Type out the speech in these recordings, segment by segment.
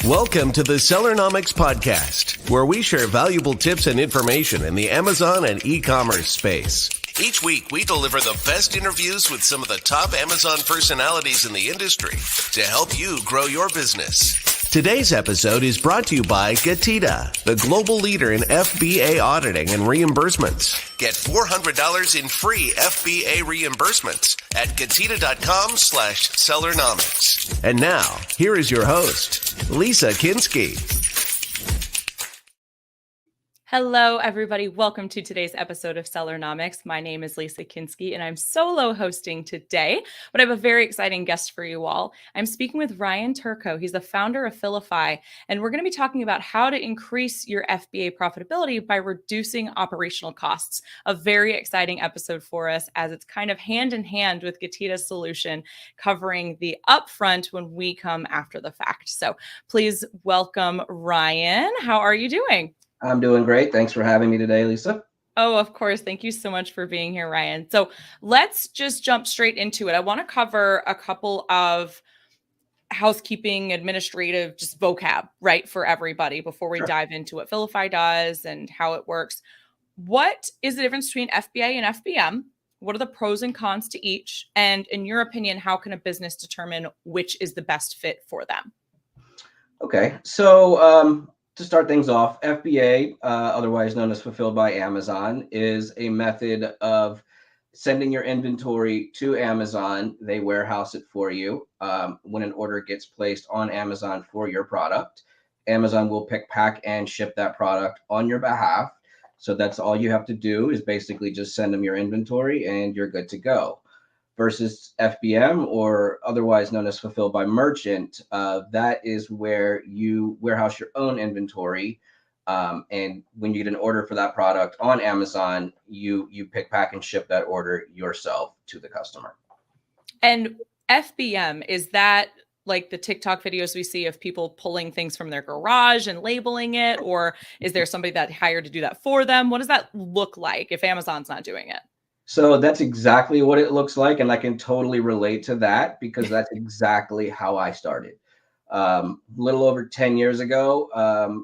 Welcome to the Sellernomics podcast, where we share valuable tips and information in the Amazon and e-commerce space. Each week, we deliver the best interviews with some of the top Amazon personalities in the industry to help you grow your business. Today's episode is brought to you by Getida, the global leader in FBA auditing and reimbursements. Get $400 in free FBA reimbursements at Getida.com/Sellernomics. And now, here is your host, Lisa Kinski. Hello, everybody. Welcome to today's episode of Sellernomics. My name is Lisa Kinski, and I'm solo hosting today, but I have a very exciting guest for you all. I'm speaking with Ryan Terko. He's the founder of Fillify, and we're going to be talking about how to increase your FBA profitability by reducing operational costs. A very exciting episode for us, as it's kind of hand in hand with Getida's solution, covering the upfront when we come after the fact. So please welcome Ryan. How are you doing? I'm doing great. Thanks for having me today, Lisa. Oh, of course. Thank you so much for being here, Ryan. So let's just jump straight into it. I want to cover a couple of housekeeping, administrative, just vocab, right, for everybody before we dive into what Fillify does and how it works. What is the difference between FBA and FBM? What are the pros and cons to each? And in your opinion, how can a business determine which is the best fit for them? Okay, so to start things off, FBA, otherwise known as Fulfilled by Amazon, is a method of sending your inventory to Amazon. They warehouse it for you. When an order gets placed on Amazon for your product, Amazon will pick, pack, and ship that product on your behalf. So that's all you have to do is basically just send them your inventory and you're good to go. Versus FBM, or otherwise known as Fulfilled by Merchant, that is where you warehouse your own inventory. And when you get an order for that product on Amazon, you pick, pack, and ship that order yourself to the customer. And FBM, is that like the TikTok videos we see of people pulling things from their garage and labeling it? Or is there somebody that hired to do that for them? What does that look like if Amazon's not doing it? So that's exactly what it looks like. And I can totally relate to that because that's exactly how I started. Little over 10 years ago,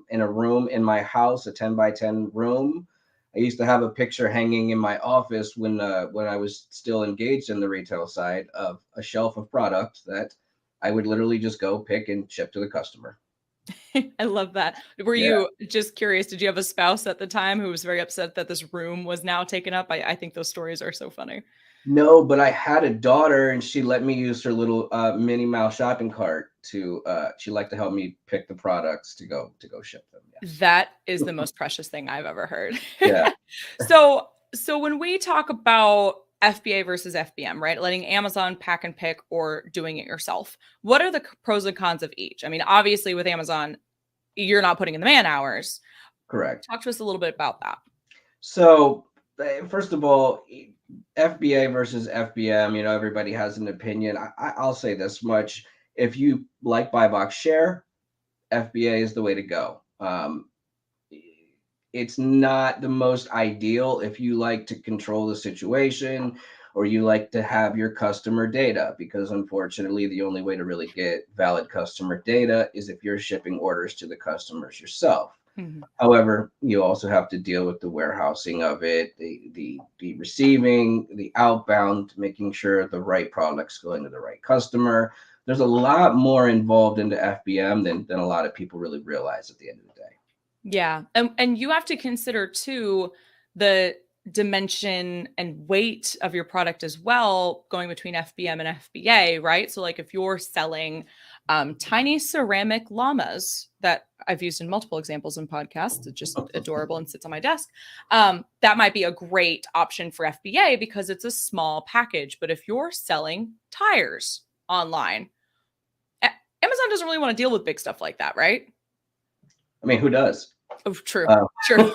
in a room in my house, a 10 by 10 room, I used to have a picture hanging in my office when I was still engaged in the retail side of a shelf of products that I would literally just go pick and ship to the customer. I love that. Were you just curious? Did you have a spouse at the time who was very upset that this room was now taken up? I think those stories are so funny. No, but I had a daughter and she let me use her little Minnie Mouse shopping cart to she liked to help me pick the products to go ship them. Yeah. That is the most precious thing I've ever heard. Yeah. So when we talk about FBA versus FBM, right? Letting Amazon pack and pick or doing it yourself. What are the pros and cons of each? I mean, obviously with Amazon, you're not putting in the man hours. Correct. Talk to us a little bit about that. So first of all, FBA versus FBM, everybody has an opinion. I'll say this much. If you like buy box share, FBA is the way to go. It's not the most ideal if you like to control the situation or you like to have your customer data, because unfortunately, the only way to really get valid customer data is if you're shipping orders to the customers yourself. Mm-hmm. However, you also have to deal with the warehousing of it, the receiving, the outbound, making sure the right product's going to the right customer. There's a lot more involved into FBM than a lot of people really realize at the end of the day. Yeah. And you have to consider too, the dimension and weight of your product as well, going between FBM and FBA, right? So like if you're selling tiny ceramic llamas that I've used in multiple examples in podcasts, it's just adorable and sits on my desk. That might be a great option for FBA because it's a small package. But if you're selling tires online, Amazon doesn't really want to deal with big stuff like that, right? I mean, who does? Oh, true. True.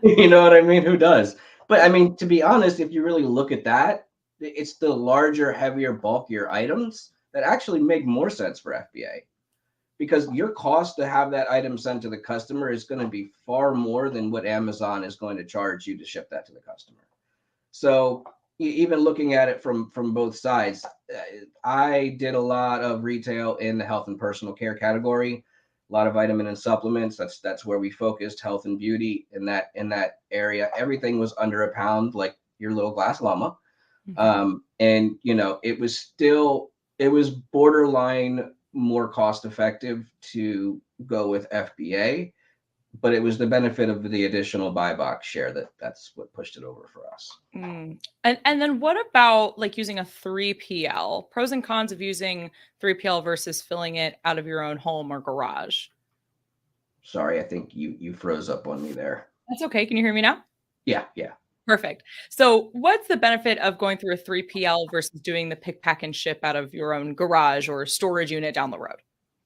You know what I mean? Who does? But I mean, to be honest, if you really look at that, it's the larger, heavier, bulkier items that actually make more sense for FBA, because your cost to have that item sent to the customer is going to be far more than what Amazon is going to charge you to ship that to the customer. So even looking at it from both sides, I did a lot of retail in the health and personal care category, a lot of vitamin and supplements. That's where we focused, health and beauty in that area. Everything was under a pound, like your little glass llama. Mhm. And it was borderline more cost effective to go with FBA, but it was the benefit of the additional buy box share that's what pushed it over for us. And then what about like using a 3PL? Pros and cons of using 3PL versus filling it out of your own home or garage. Sorry, I think you froze up on me there. That's okay. Can you hear me now? Yeah, yeah. Perfect. So, what's the benefit of going through a 3PL versus doing the pick, pack, and ship out of your own garage or storage unit down the road?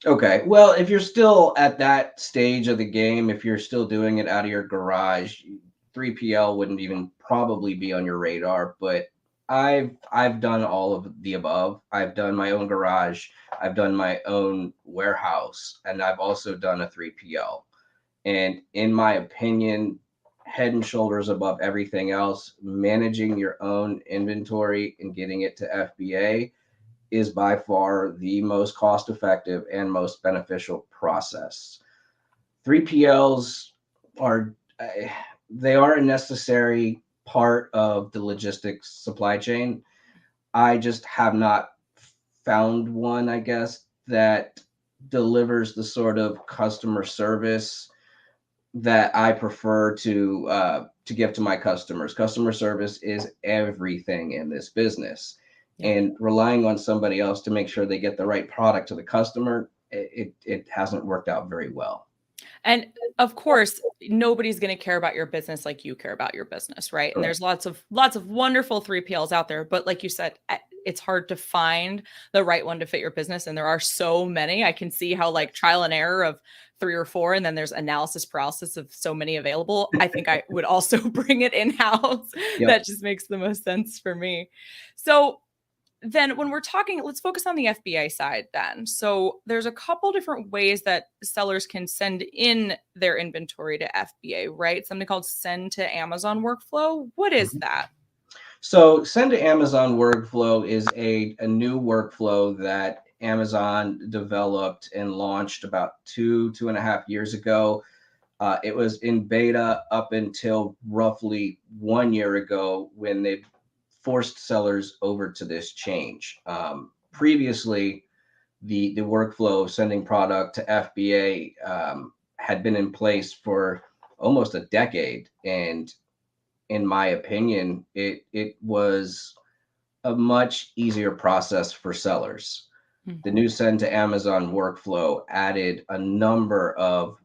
Okay. Well, if you're still at that stage of the game, if you're still doing it out of your garage, 3PL wouldn't even probably be on your radar. But I've done all of the above. I've done my own garage, I've done my own warehouse, and I've also done a 3PL. And in my opinion, head and shoulders above everything else, managing your own inventory and getting it to FBA is by far the most cost effective and most beneficial process. 3PLs are they are a necessary part of the logistics supply chain. I just have not found one, I guess, that delivers the sort of customer service that I prefer to give to my customers. Customer service is everything in this business, Yeah. and relying on somebody else to make sure they get the right product to the customer, it hasn't worked out very well. And of course, nobody's going to care about your business like you care about your business, right? And Correct. there's lots of wonderful 3PLs out there, but like you said, it's hard to find the right one to fit your business, and there are so many. I can see how like trial and error of 3 or 4, and then there's analysis paralysis of so many available. I think I would also bring it in-house. Yep. That just makes the most sense for me. So then when we're talking, let's focus on the FBA side then. So there's a couple different ways that sellers can send in their inventory to FBA, right? Something called send to Amazon workflow. What is Mhm. that? So send to Amazon workflow is a new workflow that Amazon developed and launched about 2.5 years ago. It was in beta up until roughly 1 year ago when they forced sellers over to this change. Previously, the workflow of sending product to FBA had been in place for almost a decade, and in my opinion, it was a much easier process for sellers. The Mhm. new send to Amazon workflow added a number of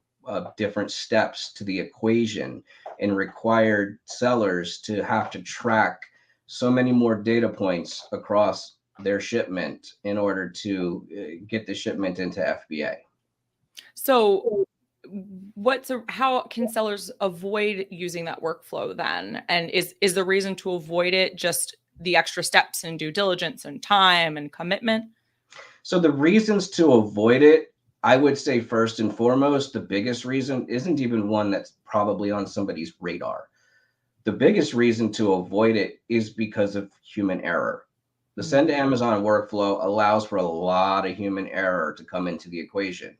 different steps to the equation and required sellers to have to track so many more data points across their shipment in order to get the shipment into FBA. So how can sellers avoid using that workflow then? And is the reason to avoid it just the extra steps and due diligence and time and commitment? So the reasons to avoid it, I would say first and foremost, the biggest reason isn't even one that's probably on somebody's radar. The biggest reason to avoid it is because of human error. The send to Mm. Amazon workflow allows for a lot of human error to come into the equation.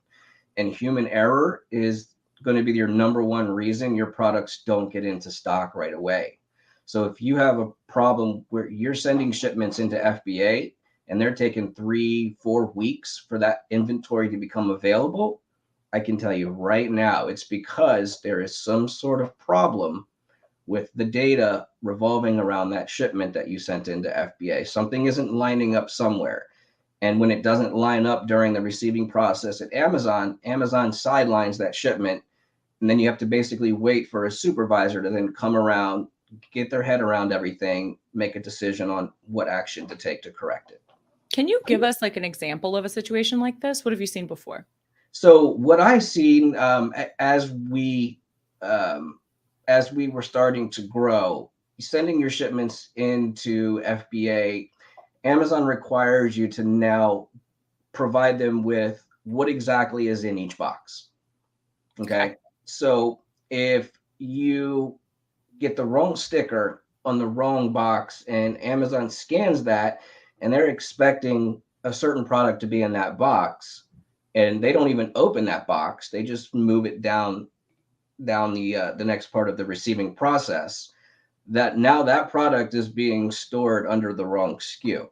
And human error is going to be your number one reason your products don't get into stock right away. So if you have a problem where you're sending shipments into FBA and they're taking 3-4 weeks for that inventory to become available, I can tell you right now it's because there is some sort of problem with the data revolving around that shipment that you sent into FBA. Something isn't lining up somewhere. And when it doesn't line up during the receiving process at Amazon, Amazon sidelines that shipment. And then you have to basically wait for a supervisor to then come around, get their head around everything, make a decision on what action to take to correct it. Can you give us like an example of a situation like this? What have you seen before? So what I've seen um, as we were starting to grow, sending your shipments into FBA, Amazon requires you to now provide them with what exactly is in each box. Okay. Okay. So if you get the wrong sticker on the wrong box, and Amazon scans that, and they're expecting a certain product to be in that box, and they don't even open that box. They just move it down the next part of the receiving process. That now that product is being stored under the wrong SKU.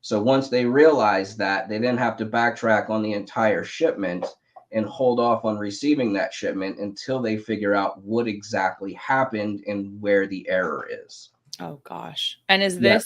So once they realize that, they then have to backtrack on the entire shipment and hold off on receiving that shipment until they figure out what exactly happened and where the error is. Oh gosh. And Yeah.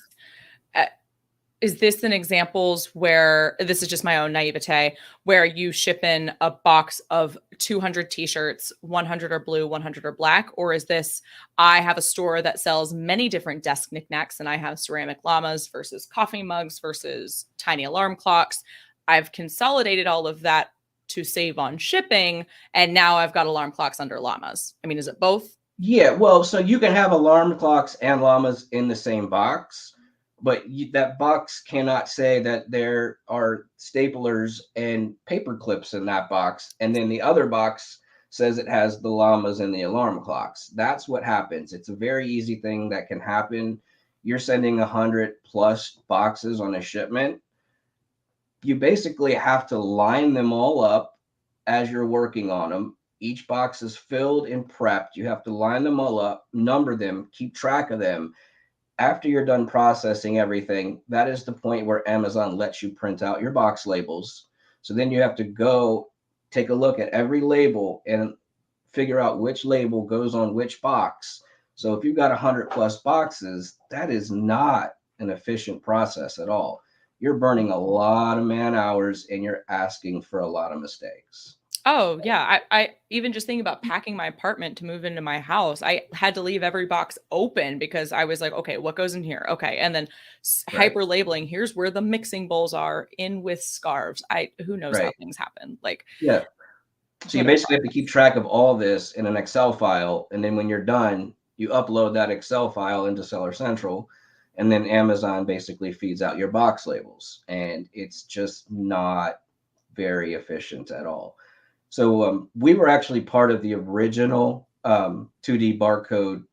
is this an examples where this is just my own naivete, where you ship in a box of 200 t-shirts, 100 are blue, 100 are black? Or is this, I have a store that sells many different desk knickknacks and I have ceramic llamas versus coffee mugs versus tiny alarm clocks. I've consolidated all of that to save on shipping. And now I've got alarm clocks under llamas. I mean, is it both? Yeah, well, so you can have alarm clocks and llamas in the same box, but that box cannot say that there are staplers and paper clips in that box, and then the other box says it has the llamas and the alarm clocks. That's what happens. It's a very easy thing that can happen. You're sending 100 plus boxes on a shipment. You basically have to line them all up as you're working on them. Each box is filled and prepped. You have to line them all up, number them, keep track of them. After you're done processing everything, that is the point where Amazon lets you print out your box labels. So then you have to go take a look at every label and figure out which label goes on which box. So if you've got 100 plus boxes, that is not an efficient process at all. You're burning a lot of man hours and you're asking for a lot of mistakes. Oh yeah. I even just thinking about packing my apartment to move into my house, I had to leave every box open because I was like, okay, what goes in here? Okay. And then hyper labeling, here's where the mixing bowls are in with scarves. Who knows how things happen. Like, yeah. So you basically have to keep track of all this in an Excel file. And then when you're done, you upload that Excel file into Seller Central, and then Amazon basically feeds out your box labels. And it's just not very efficient at all. So we were actually part of the original 2D barcode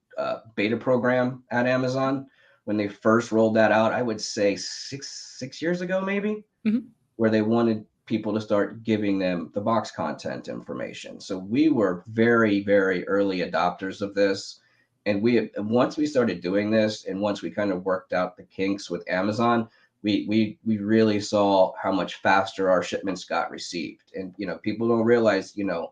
beta program at Amazon when they first rolled that out. I would say six years ago, maybe, where they wanted people to start giving them the box content information. So we were very, very early adopters of this. And once we started doing this, and once we kind of worked out the kinks with Amazon, we really saw how much faster our shipments got received. And, people don't realize, you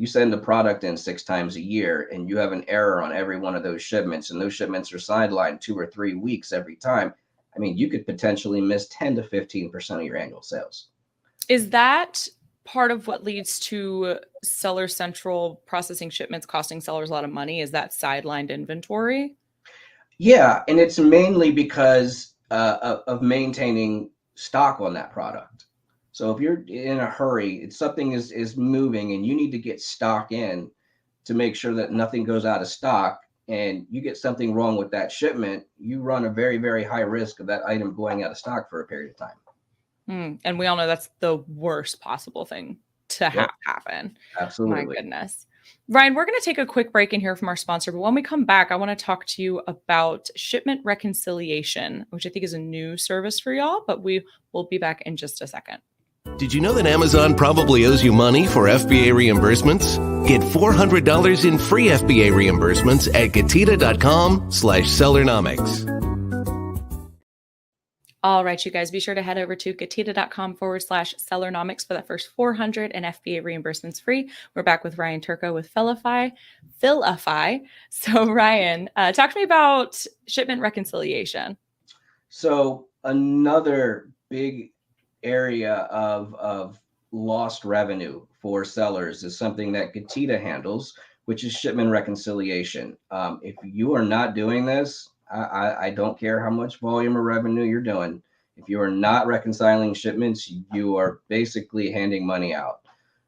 send a product in 6 times a year and you have an error on every one of those shipments, and those shipments are sidelined 2 or 3 weeks every time. I mean, you could potentially miss 10 to 15% of your annual sales. Is that part of what leads to Seller Central processing shipments costing sellers a lot of money? Is that sidelined inventory? Yeah, and it's mainly because of maintaining stock on that product. So if you're in a hurry, if something is moving and you need to get stock in to make sure that nothing goes out of stock, and you get something wrong with that shipment, you run a very, very high risk of that item going out of stock for a period of time. And we all know that's the worst possible thing to have happen. Absolutely. My goodness. Ryan, we're going to take a quick break in here from our sponsor, but when we come back, I want to talk to you about shipment reconciliation, which I think is a new service for y'all, but we will be back in just a second. Did you know that Amazon probably owes you money for FBA reimbursements? Get $400 in free FBA reimbursements at Getida.com/Sellernomics. All right, you guys, be sure to head over to Getida.com/Sellernomics for that first 400 and FBA reimbursements free. We're back with Ryan Terko with Fillify. So Ryan, talk to me about shipment reconciliation. So another big area of lost revenue for sellers is something that Getida handles, which is shipment reconciliation. If you are not doing this, I don't care how much volume or revenue you're doing. If you are not reconciling shipments, you are basically handing money out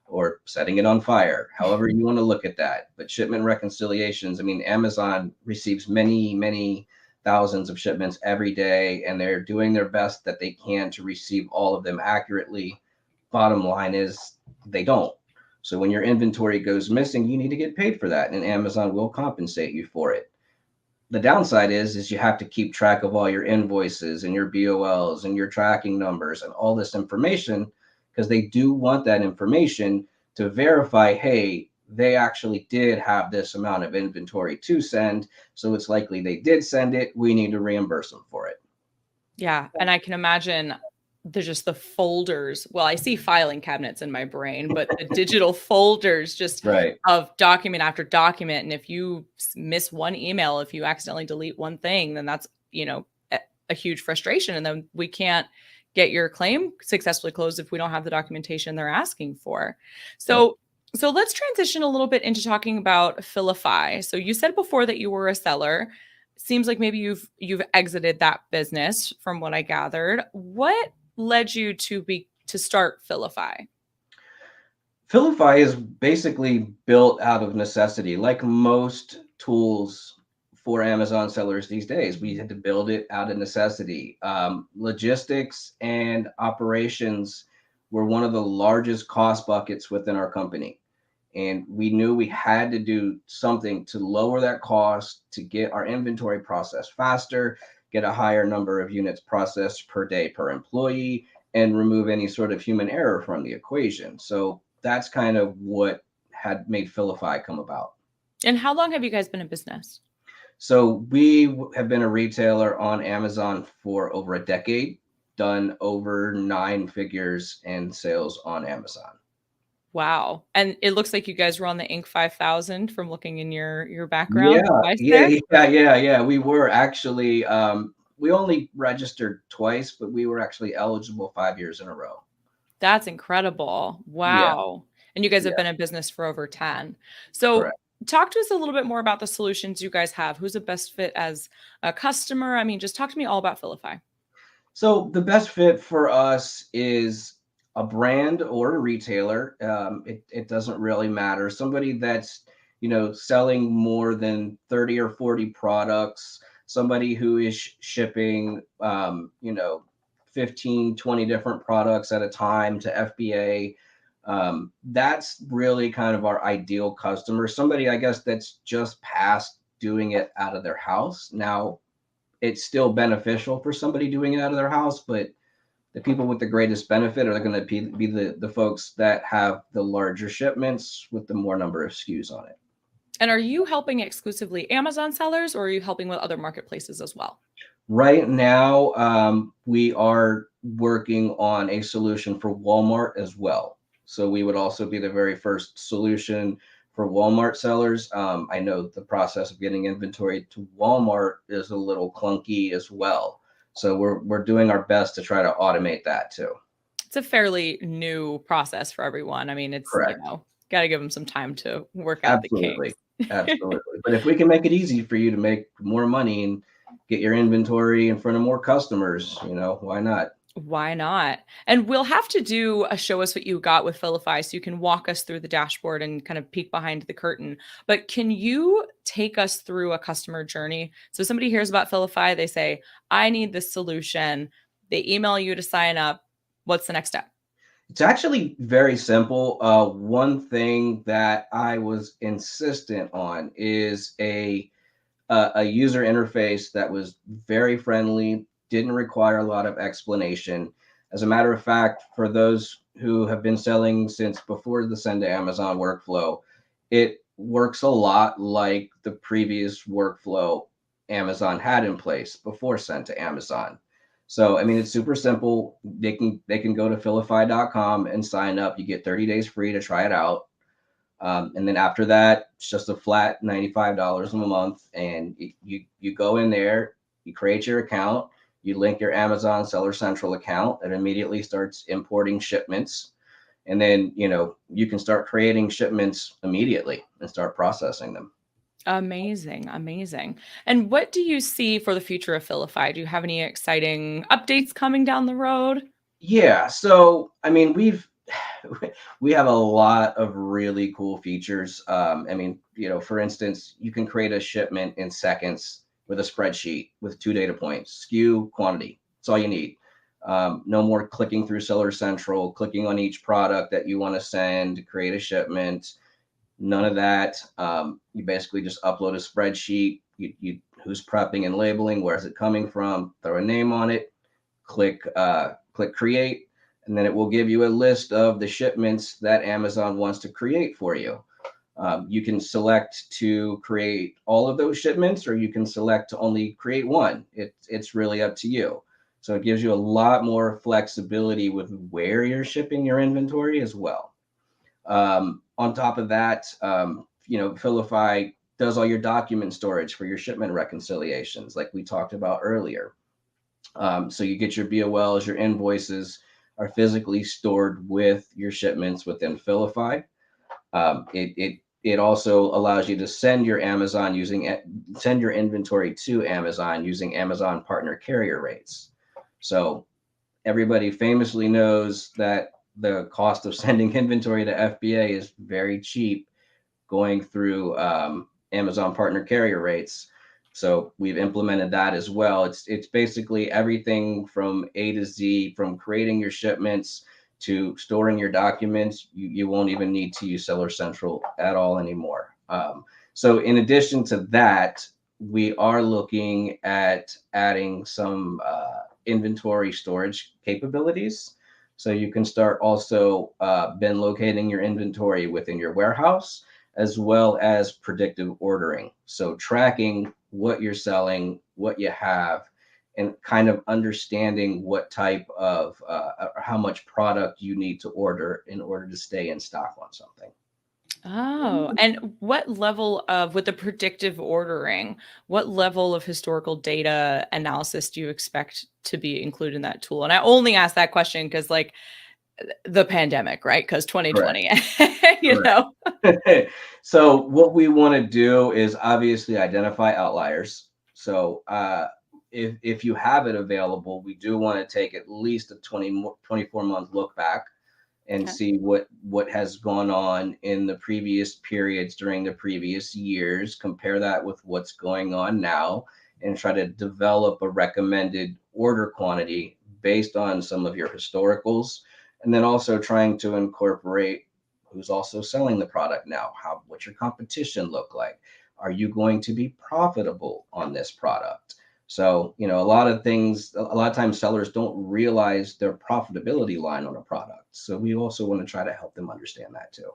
or setting it on fire, however you want to look at that. But shipment reconciliations, I mean, Amazon receives many, many thousands of shipments every day, and they're doing their best that they can to receive all of them accurately. Bottom line is they don't. So when your inventory goes missing, you need to get paid for that, and Amazon will compensate you for it. the downside is you have to keep track of all your invoices and your BOLs and your tracking numbers and all this information, because they do want that information to verify, hey, they actually did have this amount of inventory to send. So it's likely they did send it. We need to reimburse them for it. Yeah. And I can imagine there's just the folders. Well, I see filing cabinets in my brain, but the digital folders just Right. of document after document. And if you miss one email, if you accidentally delete one thing, then that's, a huge frustration. And then we can't get your claim successfully closed if we don't have the documentation they're asking for. So let's transition a little bit into talking about Fillify. So you said before that you were a seller. Seems like maybe you've exited that business from what I gathered. What led you to start Fillify? Fillify is basically built out of necessity. Like most tools for Amazon sellers these days, we had to build it out of necessity. Logistics and operations were one of the largest cost buckets within our company. And we knew we had to do something to lower that cost, to get our inventory processed faster, get a higher number of units processed per day per employee, and remove any sort of human error from the equation. So that's kind of what had made Fillify come about. And how long have you guys been in business? So we have been a retailer on Amazon for over a decade, done over 9 figures in sales on Amazon. Wow. And it looks like you guys were on the Inc. 5000 from looking in your background. Yeah. We were actually, we only registered twice, but we were actually eligible 5 years in a row. That's incredible. Yeah. Wow. And you guys have been in business for over 10. So Correct. talk to us a little bit more about the solutions you guys have. Who's the best fit as a customer? I mean, just talk to me all about Fillify. So the best fit for us is a brand or a retailer. It doesn't really matter. Somebody that's, selling more than 30 or 40 products, somebody who is shipping, 15, 20 different products at a time to FBA. That's really kind of our ideal customer. Somebody, I guess, that's just past doing it out of their house. Now, it's still beneficial for somebody doing it out of their house, but the people with the greatest benefit are going to be the folks that have the larger shipments with the more number of SKUs on it. And are you helping exclusively Amazon sellers, or are you helping with other marketplaces as well? Right now, we are working on a solution for Walmart as well. So we would also be the very first solution for Walmart sellers. I know the process of getting inventory to Walmart is a little clunky as well. So we're doing our best to try to automate that too. It's a fairly new process for everyone. I mean, it's, Correct. got to give them some time to work out the kinks. Absolutely. But if we can make it easy for you to make more money and get your inventory in front of more customers, why not? Why not? And we'll have to do a show us what you got with Fillify so you can walk us through the dashboard and kind of peek behind the curtain. But can you take us through a customer journey? So somebody hears about Fillify, they say, I need this solution. They email you to sign up. What's the next step? It's actually very simple. One thing that I was insistent on is a user interface that was very friendly, didn't require a lot of explanation. As a matter of fact, for those who have been selling since before the send to Amazon workflow, it works a lot like the previous workflow Amazon had in place before sent to Amazon. So, I mean, it's super simple. They can go to fillify.com and sign up. You get 30 days free to try it out. And then after that, it's just a flat $95 a month. And you go in there, you create your account, you link your Amazon Seller Central account, and immediately starts importing shipments. And then, you can start creating shipments immediately and start processing them. Amazing. Amazing. And what do you see for the future of Fillify? Do you have any exciting updates coming down the road? Yeah. So, I mean, we have a lot of really cool features. For instance, you can create a shipment in seconds with a spreadsheet with 2 data points, SKU, quantity. That's all you need. No more clicking through Seller Central, clicking on each product that you want to send, create a shipment. None of that. You basically just upload a spreadsheet. you who's prepping and labeling, where's it coming from, throw a name on it, click create, and then it will give you a list of the shipments that Amazon wants to create for you. You can select to create all of those shipments, or you can select to only create one. It's really up to you. So it gives you a lot more flexibility with where you're shipping your inventory as well. On top of that, Fillify does all your document storage for your shipment reconciliations, like we talked about earlier. So you get your BOLs, your invoices are physically stored with your shipments within Fillify. It also allows you to send your inventory to Amazon using Amazon partner carrier rates. So everybody famously knows that the cost of sending inventory to FBA is very cheap going through Amazon partner carrier rates. So we've implemented that as well. It's basically everything from A to Z, from creating your shipments to storing your documents. You won't even need to use Seller Central at all anymore. So in addition to that, we are looking at adding some inventory storage capabilities. So you can start also bin locating your inventory within your warehouse, as well as predictive ordering. So tracking what you're selling, what you have, and kind of understanding what type of how much product you need to order in order to stay in stock on something. Oh, and what level of, with the predictive ordering, what level of historical data analysis do you expect to be included in that tool? And I only ask that question because, like, the pandemic, right? Because 2020, you know. So what we want to do is obviously identify outliers. So if you have it available, we do want to take at least a 24-month look back and see what has gone on in the previous periods during the previous years, compare that with what's going on now, and try to develop a recommended order quantity based on some of your historicals, and then also trying to incorporate who's also selling the product now. What's your competition look like? Are you going to be profitable on this product? So, a lot of times sellers don't realize their profitability line on a product. So we also want to try to help them understand that too.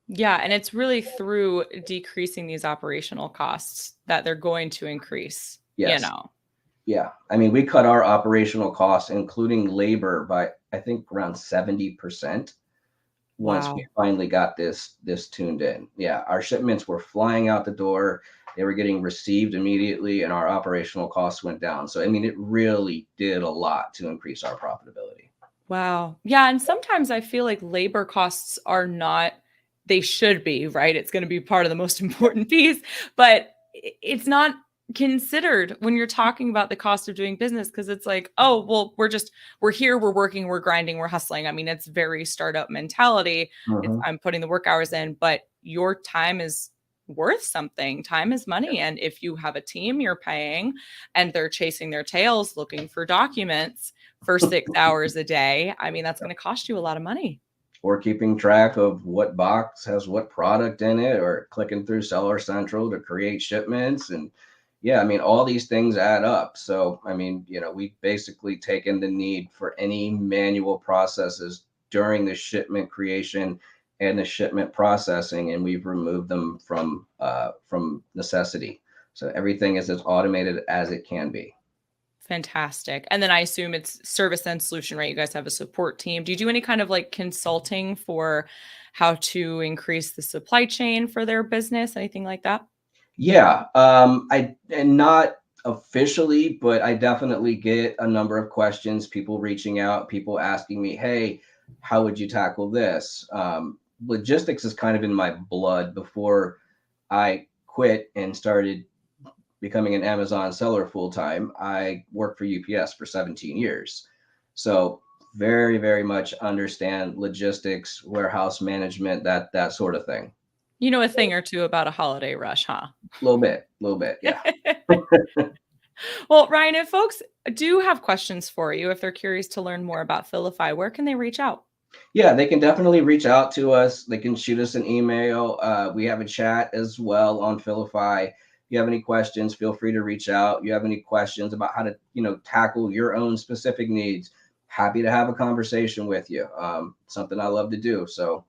Yeah. And it's really through decreasing these operational costs that they're going to increase, Yes. Yeah. I mean, we cut our operational costs, including labor, by, I think, around 70% once we finally got this tuned in. Yeah. Our shipments were flying out the door. They were getting received immediately, and our operational costs went down. So, I mean, it really did a lot to increase our profitability. Wow. Yeah. And sometimes I feel like labor costs are not, they should be, right? It's going to be part of the most important piece, but it's not considered when you're talking about the cost of doing business, because it's like, oh, well, we're here, we're working, we're grinding, we're hustling. I mean, it's very startup mentality. I'm putting the work hours in, but your time is worth something. Time is money. And if you have a team you're paying and they're chasing their tails looking for documents for 6 hours a day, I mean, that's going to cost you a lot of money. Or keeping track of what box has what product in it, or clicking through Seller Central to create shipments. And yeah, I mean, all these things add up. So, I mean, we've basically taken the need for any manual processes during the shipment creation and the shipment processing, and we've removed them from necessity. So everything is as automated as it can be. Fantastic. And then I assume it's service and solution, right? You guys have a support team. Do you do any kind of like consulting for how to increase the supply chain for their business? Anything like that? Yeah. And not officially, but I definitely get a number of questions, people reaching out, people asking me, hey, how would you tackle this? Logistics is kind of in my blood. Before I quit and started becoming an Amazon seller full-time, I worked for UPS for 17 years. So very, very much understand logistics, warehouse management, that sort of thing. You know a thing or two about a holiday rush, huh? A little bit. Yeah. Well, Ryan, if folks do have questions for you, if they're curious to learn more about Fillify, where can they reach out? Yeah, they can definitely reach out to us. They can shoot us an email. We have a chat as well on Fillify. you have any questions, feel free to reach out. You have any questions about how to, tackle your own specific needs, happy to have a conversation with you. Something I love to do. So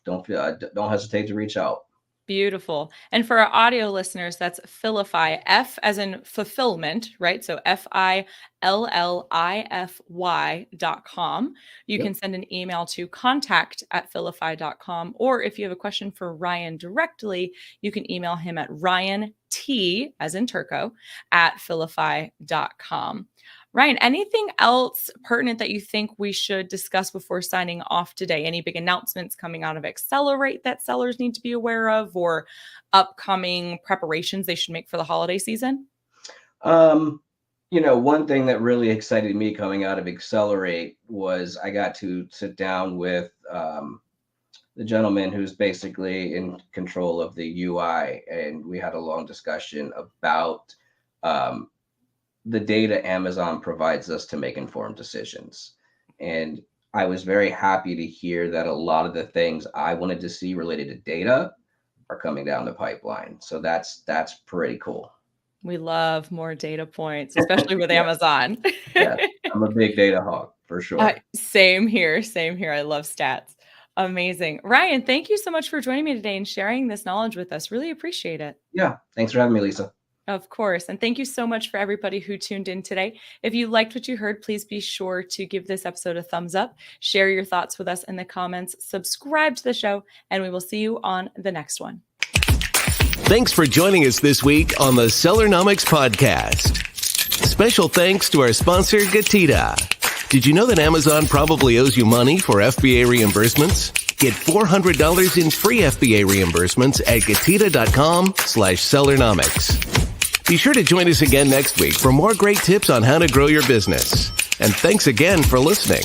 don't hesitate to reach out. Beautiful. And for our audio listeners, that's Fillify, F as in fulfillment, right? So FILLIFY.com. You can send an email to contact@fillify.com. Or if you have a question for Ryan directly, you can email him at Ryan T as in Terko @fillify.com. Ryan, anything else pertinent that you think we should discuss before signing off today? Any big announcements coming out of Accelerate that sellers need to be aware of, or upcoming preparations they should make for the holiday season? One thing that really excited me coming out of Accelerate was I got to sit down with the gentleman who's basically in control of the UI, and we had a long discussion about the data Amazon provides us to make informed decisions. And I was very happy to hear that a lot of the things I wanted to see related to data are coming down the pipeline. So that's pretty cool. We love more data points, especially with Amazon. Yeah, I'm a big data hog for sure. Same here. I love stats. Amazing. Ryan, thank you so much for joining me today and sharing this knowledge with us. Really appreciate it. Yeah, thanks for having me, Lisa. Of course. And thank you so much for everybody who tuned in today. If you liked what you heard, please be sure to give this episode a thumbs up, share your thoughts with us in the comments, subscribe to the show, and we will see you on the next one. Thanks for joining us this week on the Sellernomics podcast. Special thanks to our sponsor, Getida. Did you know that Amazon probably owes you money for FBA reimbursements? Get $400 in free FBA reimbursements at Getida.com/Sellernomics. Be sure to join us again next week for more great tips on how to grow your business. And thanks again for listening.